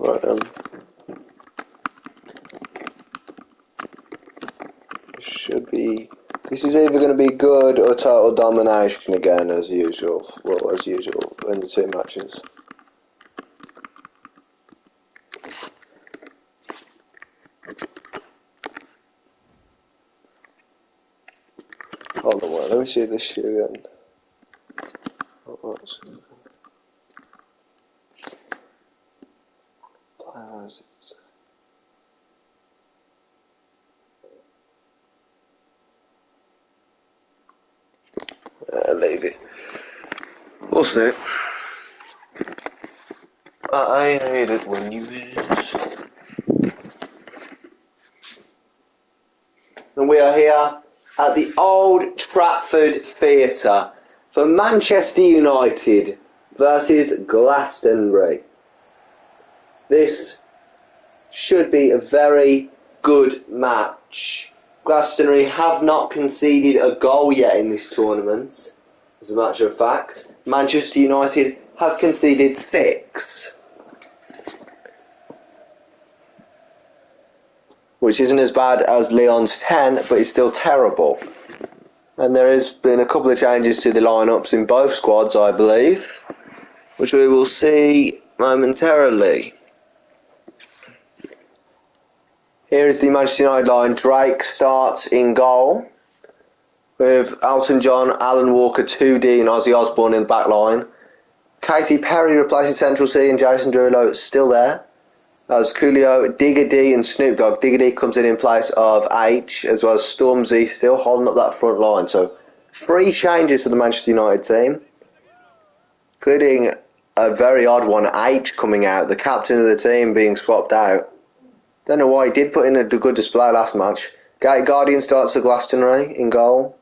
Right then. This is either going to be good or total domination again, as usual. Well, as usual in the two matches. Hold on, let me see this shit again. Leave it. We'll see. I hate it when you lose. And we are here at the Old Trafford Theatre for Manchester United versus Glastonbury. This should be a very good match. Glastonbury have not conceded a goal yet in this tournament, as a matter of fact. Manchester United have conceded 6. Which isn't as bad as Lyon's 10, but it's still terrible. And there has been a couple of changes to the lineups in both squads, I believe, which we will see momentarily. Here is the Manchester United line. Drake starts in goal, with Elton John, Alan Walker, 2D and Ozzy Osbourne in the back line. Katy Perry replacing Central C and Jason Derulo still there. As Coolio, Digger D and Snoop Dogg. Digger D comes in place of H, as well as Stormzy still holding up that front line. So 3 changes to the Manchester United team, including a very odd one, H coming out, the captain of the team being swapped out. Don't know why. He did put in a good display last match. Gate Guardian starts at Glastonbury in goal,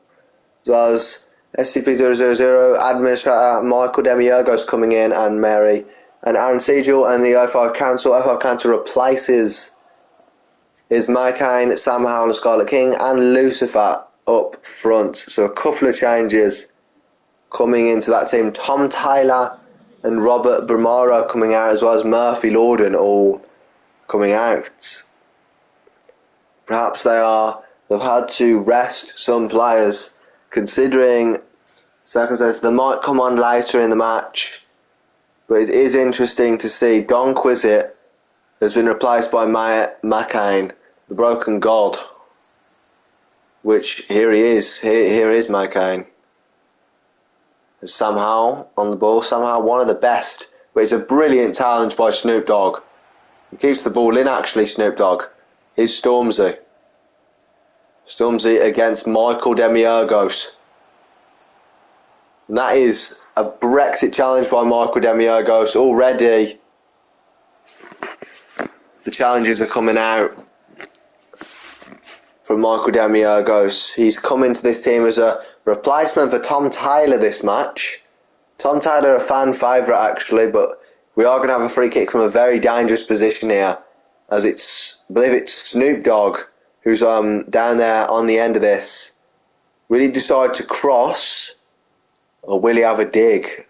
as well as SCP-000, Administrator Michael Demiurgos coming in, and Mary. And Aaron Siegel and the O5 Council. O5 Council replaces Mike Kane, Sam Howell and Scarlet King, and Lucifer up front. So a couple of changes coming into that team. Tom Taylor and Robert Bramaro coming out, as well as Murphy Lorden all coming out. Perhaps they've had to rest some players, considering circumstances. They might come on later in the match. But it is interesting to see Don Quizit has been replaced by McCain, the broken god. Which, here he is. Here is McCain. There's somehow on the ball, somehow one of the best. But it's a brilliant challenge by Snoop Dogg. He keeps the ball in, actually, Snoop Dogg. Here's Stormzy. Stormzy against Michael Demiurgos. And that is a Brexit challenge by Michael Demiurgos. Already the challenges are coming out from Michael Demiurgos. He's come into this team as a replacement for Tom Taylor this match. Tom Taylor, a fan favourite actually, but we are going to have a free kick from a very dangerous position here, as I believe it's Snoop Dogg who's down there on the end of this. Will he decide to cross, or will he have a dig?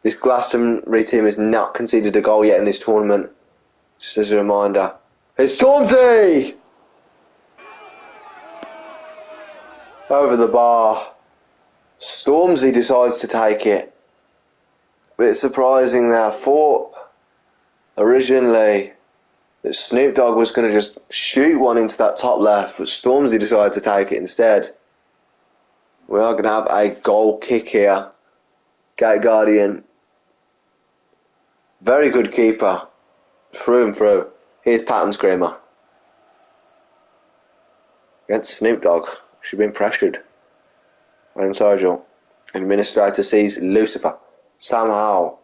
This Glastonbury team has not conceded a goal yet in this tournament. Just as a reminder. It's Stormzy! Over the bar. Stormzy decides to take it. A bit surprising there. I thought originally that Snoop Dogg was going to just shoot one into that top left, but Stormzy decided to take it instead. We are going to have a goal kick here. Gate Guardian. Very good keeper. Through and through. Here's Pattern Screamer. Against Snoop Dogg. She's been pressured. Ryan Sergio. Administrator sees Lucifer. Sam Howell.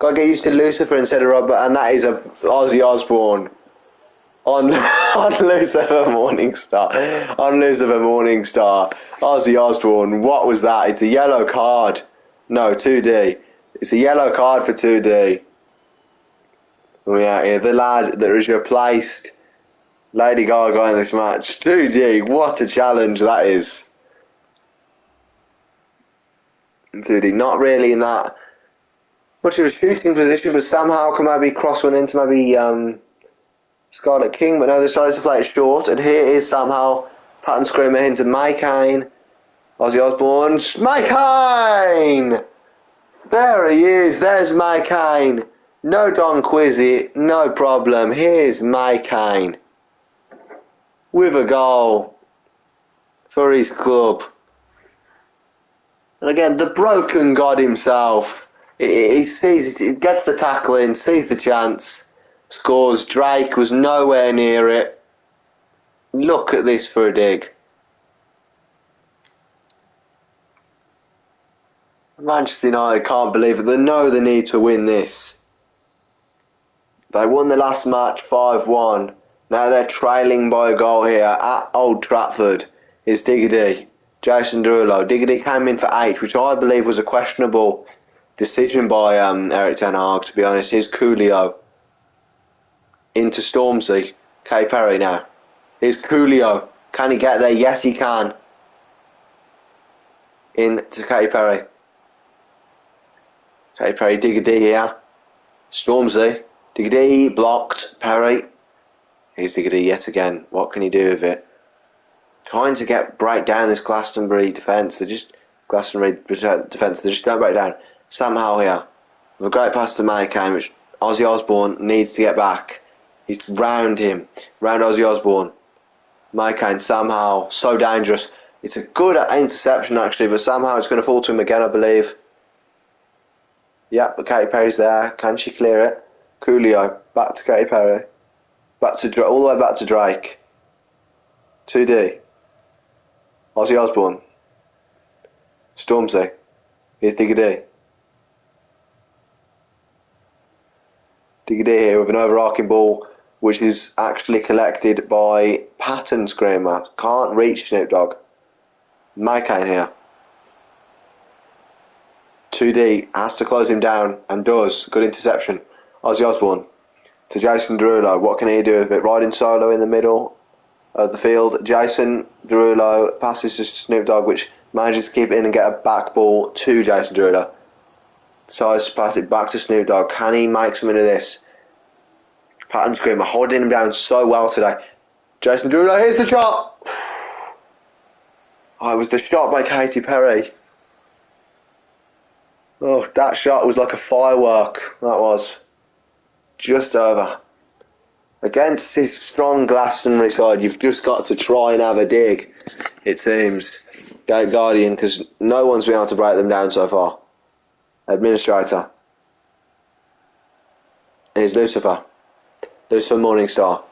Gotta get used to Lucifer instead of Robert, and that is a Ozzy Osbourne. On Lucifer Morningstar. On Lucifer Morningstar. Ozzy Osbourne. What was that? It's a yellow card. No, 2D. It's a yellow card for 2D. Coming out here. The lad that has replaced Lady Gaga in this match. 2D. What a challenge that is. 2D. Not really in that much of a shooting position, but somehow can maybe cross one into maybe Scarlet King, but no, they decided to play it short, and here is somehow Patton Screamer into May Kane. Ozzy Osbourne, May Kane! There he is, there's May Kane. No Don Quizzy, no problem. Here's May Kane with a goal for his club. And again, the broken god himself. He sees, he gets the tackle in, sees the chance, scores. Drake was nowhere near it. Look at this for a dig. Manchester United can't believe it. They know they need to win this. They won the last match 5-1. Now they're trailing by a goal here at Old Trafford. Is Diggity, Jason Derulo. Diggity came in for 8, which I believe was a questionable decision by Eric Ten Hag, to be honest. Here's Coolio into Stormzy. K Perry now. Here's Coolio. Can he get there? Yes, he can. In to K Perry. K Perry, Diggity here. Stormzy. Diggity blocked. Perry. Here's Diggity yet again. What can he do with it? Trying to break down this Glastonbury defence. They just don't break down. Somehow here, with a great pass to May Kane, which Ozzy Osbourne needs to get back. He's round him, round Ozzy Osbourne. May Kane somehow so dangerous. It's a good interception actually, but somehow it's going to fall to him again, I believe. Yeah, but Katy Perry's there. Can she clear it? Coolio back to Katy Perry, back to all the way back to Drake. 2D. Ozzy Osbourne. Stormzy. Here's Diggity. Diggity here with an overarching ball, which is actually collected by Patton Screamer. Can't reach Snoop Dogg. May Kane here. 2D has to close him down and does. Good interception. Ozzy Osbourne to Jason Derulo. What can he do with it? Riding solo in the middle of the field. Jason Derulo passes to Snoop Dogg, which manages to keep it in and get a back ball to Jason Derulo. Decides to pass it back to Snoop Dogg. Can he make something of this? Patton Screamer holding him down so well today. Jason Derulo, here's the shot! Oh, it was the shot by Katy Perry. Oh, that shot was like a firework. That was. Just over. Against this strong Glastonbury side, you've just got to try and have a dig, it seems. Guardian, because no one's been able to break them down so far. Administrator. Here's Lucifer. Lucifer Morningstar.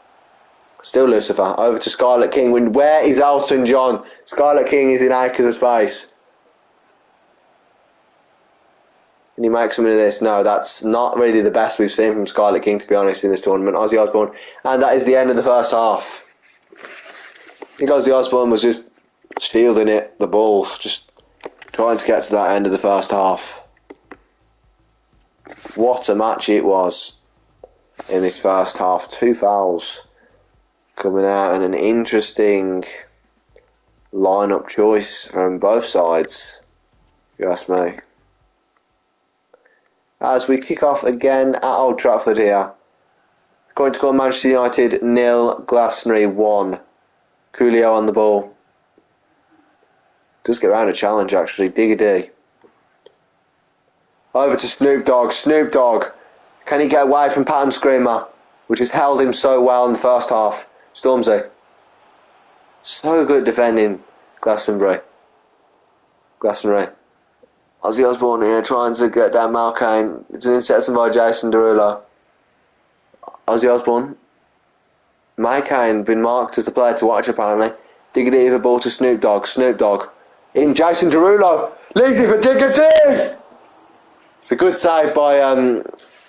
Still Lucifer. Over to Scarlet King. Where is Elton John? Scarlet King is in acres of space. Can he make something of this? No, that's not really the best we've seen from Scarlet King, to be honest, in this tournament. Ozzy Osbourne. And that is the end of the first half. I think Ozzy Osbourne was just shielding it, the ball, just trying to get to that end of the first half. What a match it was in this first half. 2 fouls coming out, and an interesting lineup choice from both sides, if you ask me. As we kick off again at Old Trafford here. Going to call Manchester United 0, Glastonbury 1. Coolio on the ball. Does get around a challenge actually. Diggity. Over to Snoop Dogg. Snoop Dogg. Can he get away from Patton Screamer, which has held him so well in the first half? Stormzy. So good defending Glastonbury. Ozzy Osbourne here trying to get down May Kane. It's an interception by Jason Derulo. Ozzy Osbourne. May Kane been marked as the player to watch apparently. Diggity with a ball to Snoop Dogg. Snoop Dogg. In Jason Derulo. Leaves it for Diggity! It's a good save by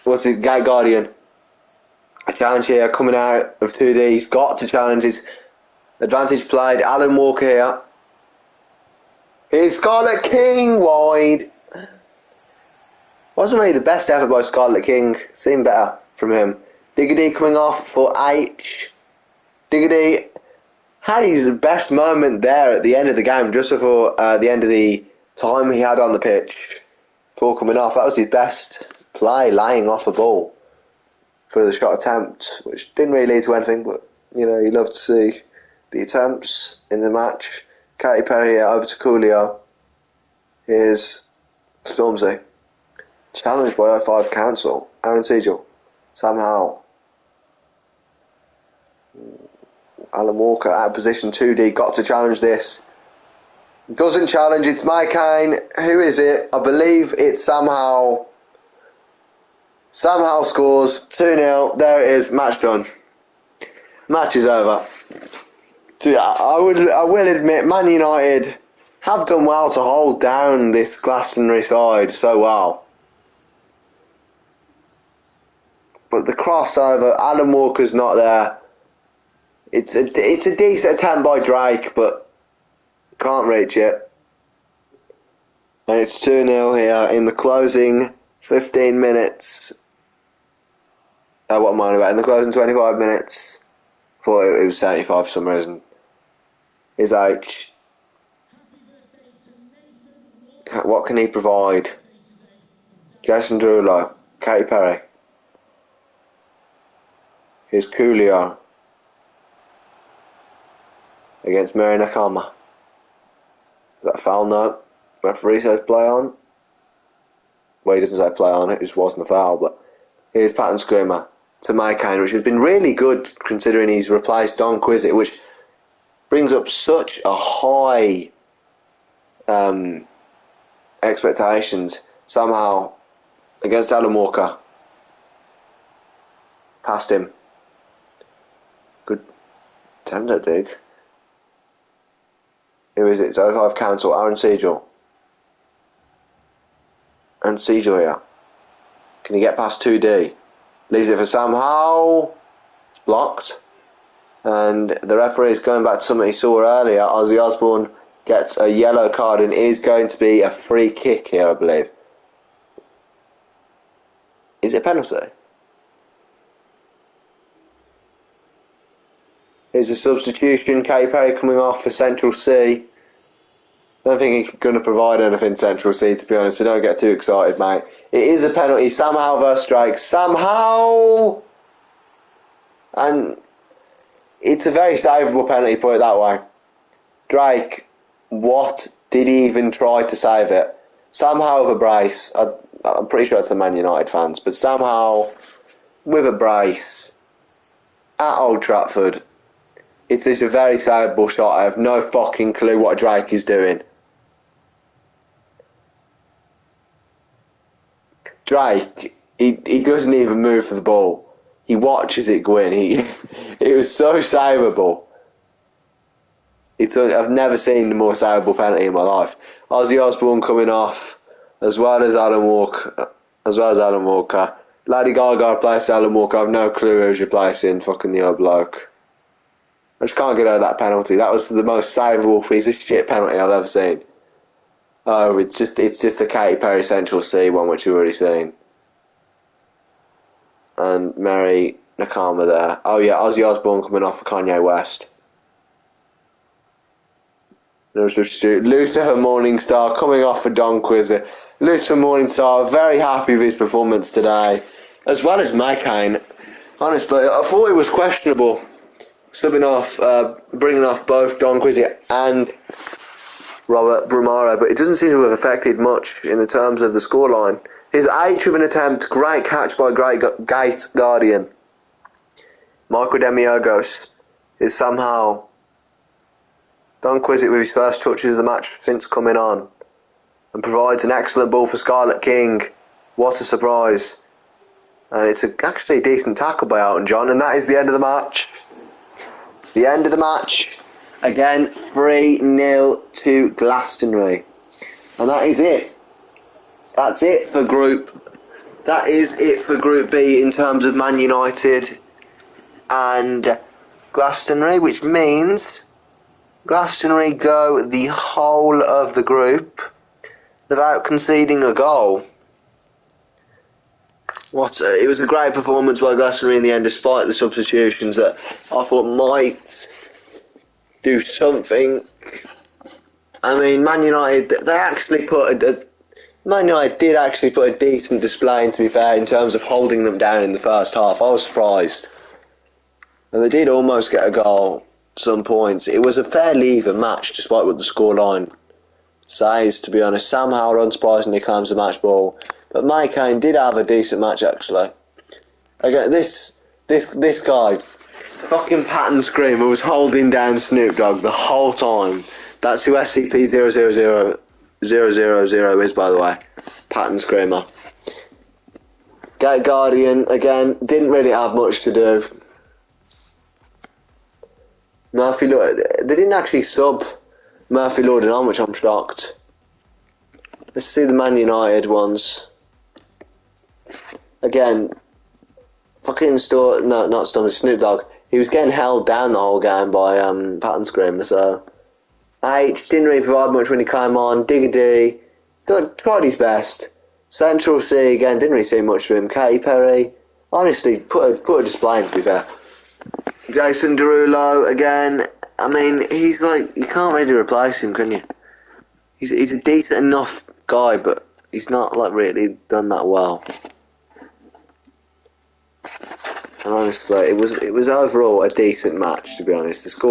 Gate Guardian. A challenge here coming out of 2D. He's got to challenge his advantage played. Alan Walker here. Here's Scarlet King wide. Wasn't really the best effort by Scarlet King. Seemed better from him. Diggity coming off for H. Diggity had his best moment there at the end of the game, just before the end of the time he had on the pitch. Before coming off, that was his best play, laying off a ball for the shot attempt, which didn't really lead to anything, but you love to see the attempts in the match. Katy Perry over to Coolio. Here's Stormzy. Challenged by 05 Council. Aaron Siegel. Somehow. Alan Walker out of position 2D. Got to challenge this. Doesn't challenge. It's Mike Kane. Who is it? I believe it's somehow scores 2-0. There it is. Match done. Match is over. So yeah, I will admit, Man United have done well to hold down this Glastonbury side so well. But the crossover, Alan Walker's not there. It's a decent attempt by Drake, but can't reach it. And it's 2-0 here in the closing 15 minutes. What am I on about? In the closing 25 minutes. I thought it was 75 for some reason. His age. What can he provide? Jason Derulo. Katy Perry. Here's Coolio. Against Mary Nakama. Is that a foul? No. Referee says play on. Well, he doesn't say play on, it just wasn't a foul, but here's Patton Screamer to Mike Kane, which has been really good considering he's replaced Don Quizit, which brings up such a high expectations somehow against Alan Walker. Past him. Good tender dig. Who is it? It's 05 Council, Aaron Siegel. Aaron Siegel here. Can he get past 2D? Leaves it for Sam Howell. It's blocked. And the referee is going back to something he saw earlier. Ozzy Osbourne gets a yellow card and is going to be a free kick here, I believe. Is it a penalty? Here's a substitution. Katy Perry coming off for Central C. I don't think he's going to provide anything Central C, to be honest, so don't get too excited, mate. It is a penalty. Sam Howell versus Drake. Sam Howell! And it's a very savable penalty, put it that way. Drake, what did he even try to save it? Sam Howell with a brace. I'm pretty sure it's the Man United fans, but Sam Howell with a brace at Old Trafford. It's a very savable shot. I have no fucking clue what Drake is doing. Drake, he doesn't even move for the ball. He watches it go in. It was so savable. I've never seen a more savable penalty in my life. Ozzy Osbourne coming off, as well as Alan Walker. Lady Gaga replaced Alan Walker. I've no clue who's replacing fucking the other bloke. I just can't get over that penalty. That was the most savable piece of shit penalty I've ever seen. Oh, it's just the Katy Perry Central C one, which we've already seen. And Mary Nakama there. Oh yeah, Ozzy Osbourne coming off for Kanye West. Lucifer Morningstar coming off for Don Quizzer. Lucifer Morningstar, very happy with his performance today, as well as Mike Kane. Honestly, I thought it was questionable subbing off, bringing off both Don Quizzy and Robert Brumaro, but it doesn't seem to have affected much in the terms of the scoreline. His H with an attempt, great catch by Gate Guardian. Michael Demiogos is somehow Don Quizzy with his first touches of the match since coming on, and provides an excellent ball for Scarlet King. What a surprise. And it's actually a decent tackle by Elton John, and that is the end of the match. The end of the match. Again, 3-0 to Glastonbury. And that is it. That is it for Group B in terms of Man United and Glastonbury, which means Glastonbury go the whole of the group without conceding a goal. It was a great performance by Glastonbury in the end, despite the substitutions that I thought might do something. I mean, Man United, they actually put Man United did actually put a decent display in, to be fair, in terms of holding them down in the first half. I was surprised. And they did almost get a goal at some points. It was a fairly even match, despite what the scoreline says, to be honest. Sam Howard unsurprisingly claims the match ball, but Mike Kane did have a decent match, actually. Again, this guy, fucking Patton Screamer, was holding down Snoop Dogg the whole time. That's who SCP-000000 is, by the way. Patton Screamer. Gate Guardian, again, didn't really have much to do. Murphy Lord, they didn't actually sub Murphy Lord on, which I'm shocked. Let's see the Man United ones. Again, fucking Snoop Dogg. He was getting held down the whole game by Patton Screamer, so H didn't really provide much when he came on. Digger D tried his best. Central C again, didn't really see much from him. Katy Perry, honestly, put a display in, to be fair. Jason Derulo again. I mean, he's like, you can't really replace him, can you? He's a decent enough guy, but he's not like really done that well. And honestly, it was overall a decent match, to be honest. The score